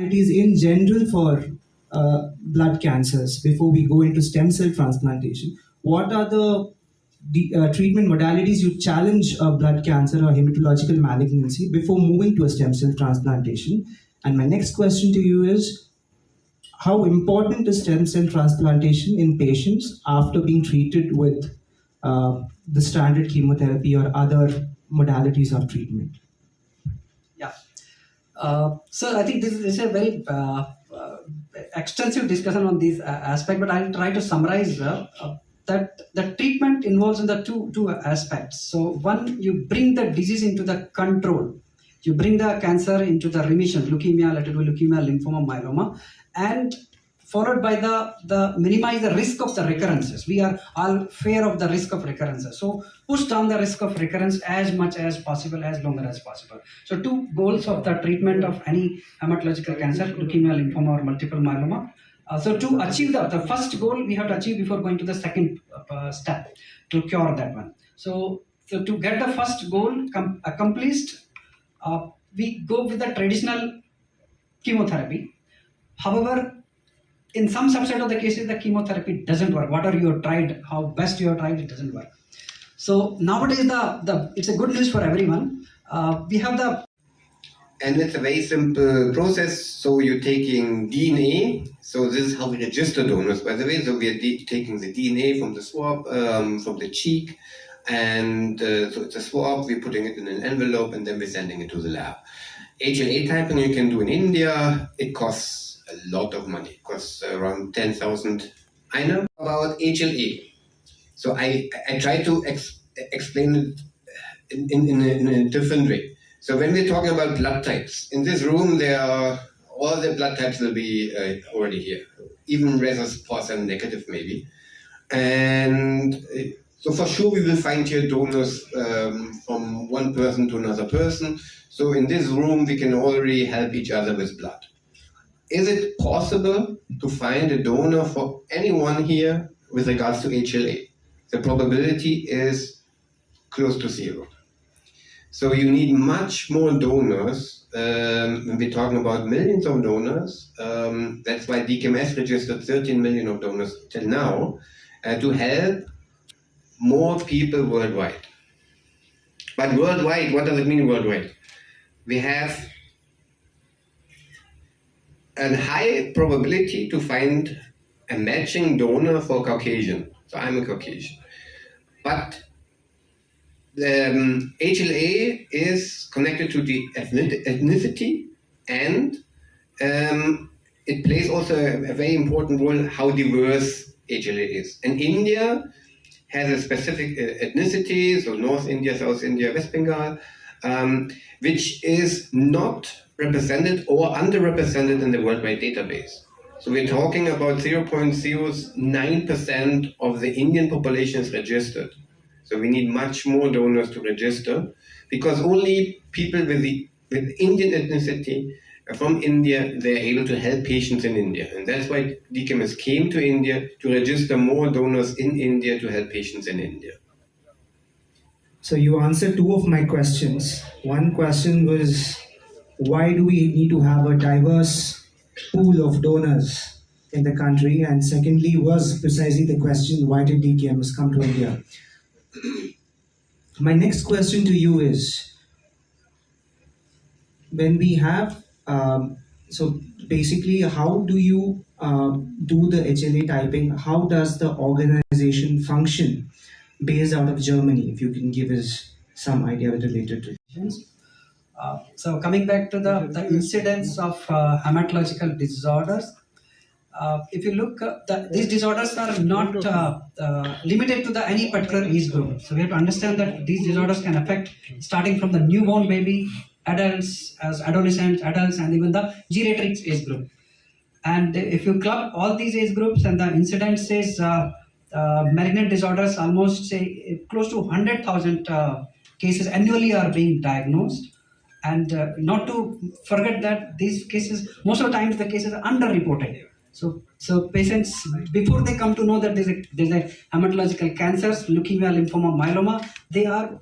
modalities in general for blood cancers before we go into stem cell transplantation? What are the treatment modalities you challenge blood cancer or hematological malignancy before moving to a stem cell transplantation? And my next question to you is, how important is stem cell transplantation in patients after being treated with the standard chemotherapy or other modalities of treatment? Yeah. So I think this is a very extensive discussion on this aspect, but I'll try to summarize that the treatment involves in the two aspects. So one, you bring the disease into the control. You bring the cancer into the remission, leukemia, let it be leukemia, lymphoma, myeloma, and followed by the minimize the risk of the recurrences. We are all fear of the risk of recurrences. So push down the risk of recurrence as much as possible, as longer as possible. So two goals of the treatment of any hematological cancer, leukemia, lymphoma, or multiple myeloma. So to achieve the first goal, we have to achieve before going to the second step to cure that one. So to get the first goal accomplished, we go with the traditional chemotherapy. However, in some subset of the cases, the chemotherapy doesn't work. Whatever you have tried, how best you have tried, it doesn't work. So nowadays, it's a good news for everyone. We have the... And it's a very simple process. So you're taking DNA. So this is how we register donors, by the way. So we are taking the DNA from the swab, from the cheek. And so it's a swab, we're putting it in an envelope, and then we're sending it to the lab. HLA typing you can do in India. It costs a lot of money. It costs around 10,000. I know about HLA. So I try to explain it in a different way. So when we're talking about blood types, in this room there are all the blood types will be already here, even Rhesus-4 negative maybe. And so for sure we will find here donors from one person to another person. So in this room we can already help each other with blood. Is it possible to find a donor for anyone here with regards to HLA? The probability is close to zero. So you need much more donors. When we're talking about millions of donors, that's why DKMS registered 13 million of donors till now, to help more people worldwide. But worldwide, what does it mean worldwide? We have a high probability to find a matching donor for Caucasian. So I'm a Caucasian. But the HLA is connected to the ethnicity, and it plays also a very important role how diverse HLA is. And India has a specific ethnicity, so North India, South India, West Bengal, which is not represented or underrepresented in the worldwide database. So we're talking about 0.09% of the Indian population is registered. So we need much more donors to register, because only people with Indian ethnicity from India, they're able to help patients in India. And that's why DKMS came to India, to register more donors in India to help patients in India. So you answered two of my questions. One question was, why do we need to have a diverse pool of donors in the country? And secondly was precisely the question, why did DKMS come to India? My next question to you is, when we have, so basically, how do you do the HLA typing? How does the organization function based out of Germany? If you can give us some idea related to it. So coming back to the incidence of hematological disorders, if you look, these disorders are not limited to any particular age group. So we have to understand that these disorders can affect starting from the newborn baby, adults, as adolescents, adults, and even the geriatric age group. And if you club all these age groups, and the incidence is malignant disorders, almost say close to 100,000 cases annually are being diagnosed. And not to forget that these cases, most of the times the cases are underreported. So patients, before they come to know that there's a hematological cancers, leukemia, lymphoma, myeloma, they are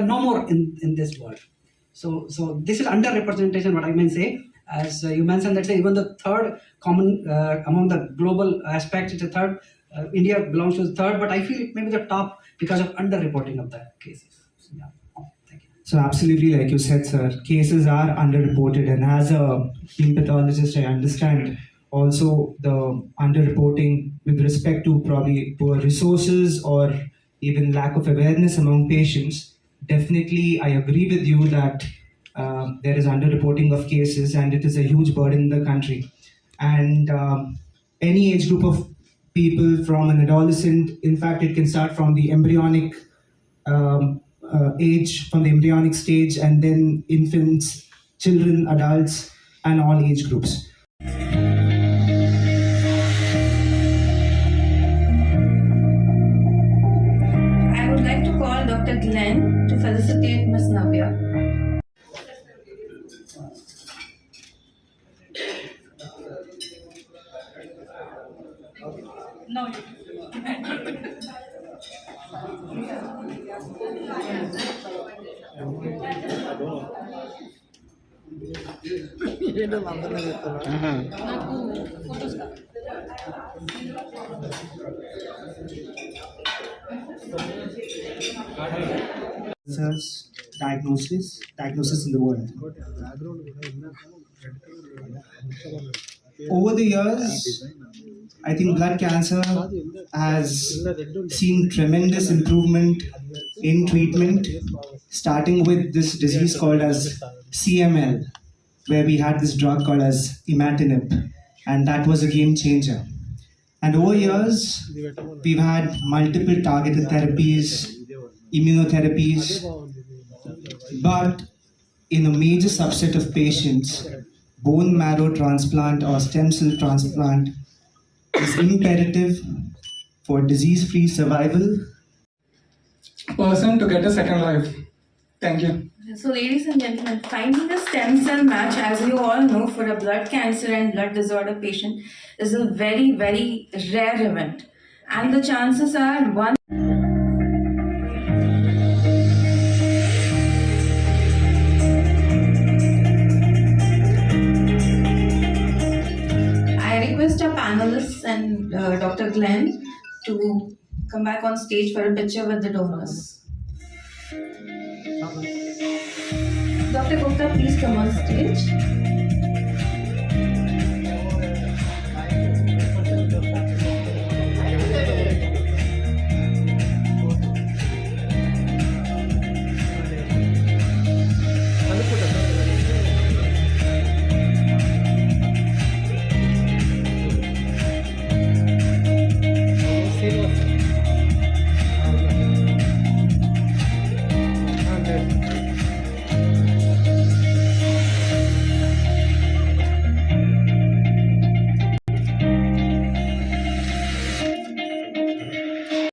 no more in this world. So this is underrepresentation, what I may say. as you mentioned, that even the third common among the global aspects, it's a third. India belongs to the third, but I feel it may be the top because of underreporting of the cases. So, yeah. Thank you. So absolutely, like you said, sir, cases are underreported, and as a heme pathologist, I understand also the underreporting with respect to probably poor resources or even lack of awareness among patients. Definitely, I agree with you that there is underreporting of cases, and it is a huge burden in the country. And any age group of people, from an adolescent, in fact, it can start from the embryonic age, from the embryonic stage, and then infants, children, adults, and all age groups. I would like to call Dr. Glenn to felicitate Ms. Navya. No. Diagnosis in the world. Over the years, I think blood cancer has seen tremendous improvement in treatment, starting with this disease called as CML, where we had this drug called as imatinib, and that was a game changer. And over years, we've had multiple targeted therapies, immunotherapies, but in a major subset of patients, bone marrow transplant or stem cell transplant is imperative for disease-free survival. Person to get a second life. Thank you. So, ladies and gentlemen, finding a stem cell match, as you all know, for a blood cancer and blood disorder patient is a very, very rare event. And the chances are one. I request our panelists and Dr. Glenn to come back on stage for a picture with the donors. Dr. Gupta, please come on stage.